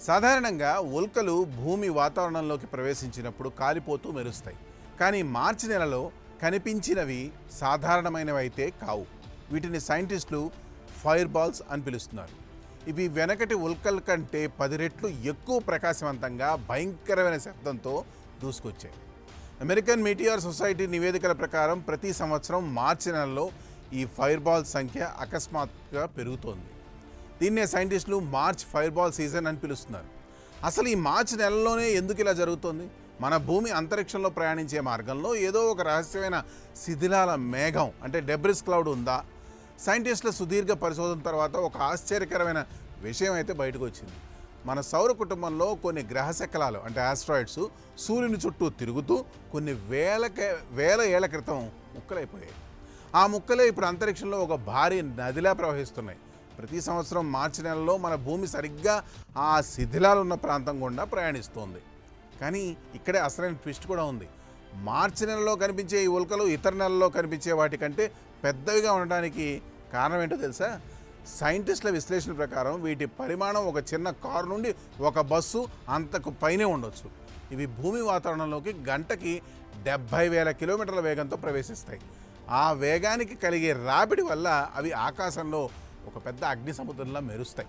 సాధారణంగా ఉల్కలు భూమి వాతావరణంలోకి ప్రవేశించినప్పుడు కాలిపోతూ మెరుస్తాయి. కానీ మార్చి నెలలో కనిపించినవి సాధారణమైనవి అయితే కావు. వీటిని సైంటిస్టులు ఫైర్ బాల్స్ అని పిలుస్తున్నారు. ఇవి వెనకటి ఉల్కల కంటే 10 రెట్లు ఎక్కువ ప్రకాశవంతంగా భయంకరమైన శబ్దంతో దూసుకొచ్చాయి. అమెరికన్ మీటియార్ సొసైటీ నివేదికల ప్రకారం ప్రతి సంవత్సరం మార్చి నెలలో ఈ ఫైర్ బాల్ సంఖ్య అకస్మాత్తుగా పెరుగుతోంది. దీన్నే సైంటిస్టులు మార్చ్ ఫైర్ బాల్ సీజన్ అని పిలుస్తున్నారు. అసలు ఈ మార్చి నెలలోనే ఎందుకు ఇలా జరుగుతోంది? మన భూమి అంతరిక్షంలో ప్రయాణించే మార్గంలో ఏదో ఒక రహస్యమైన శిథిలాల మేఘం అంటే డెబ్రిస్ క్లౌడ్ ఉందా? సైంటిస్టుల సుదీర్ఘ పరిశోధన తర్వాత ఒక ఆశ్చర్యకరమైన విషయం అయితే బయటకు వచ్చింది. మన సౌర కుటుంబంలో కొన్ని గ్రహ శకలాలు అంటే ఆస్ట్రాయిడ్స్ సూర్యుని చుట్టూ తిరుగుతూ కొన్ని వేల ఏళ్ల క్రితం ముక్కలైపోయాయి. ఆ ముక్కలే ఇప్పుడు అంతరిక్షంలో ఒక భారీ నదిలా ప్రవహిస్తున్నాయి. ప్రతి సంవత్సరం మార్చి నెలలో మన భూమి సరిగ్గా ఆ శిథిలాలు ఉన్న ప్రాంతం గుండా ప్రయాణిస్తోంది. కానీ ఇక్కడే అసలైన ట్విస్ట్ కూడా ఉంది. మార్చి నెలలో కనిపించే ఈ ఉల్కలు ఇతర నెలల్లో కనిపించే వాటికంటే పెద్దవిగా ఉండడానికి కారణం ఏంటో తెలుసా? సైంటిస్టుల విశ్లేషణ ప్రకారం వీటి పరిమాణం ఒక చిన్న కారు నుండి ఒక బస్సు అంతకు పైనే ఉండొచ్చు. ఇవి భూమి వాతావరణంలోకి గంటకి 70,000 కిలోమీటర్ల వేగంతో ప్రవేశిస్తాయి. ఆ వేగానికి కలిగే రాపిడి వల్ల అవి ఆకాశంలో ఒక పెద్ద అగ్ని సముద్రంలా మెరుస్తాయి.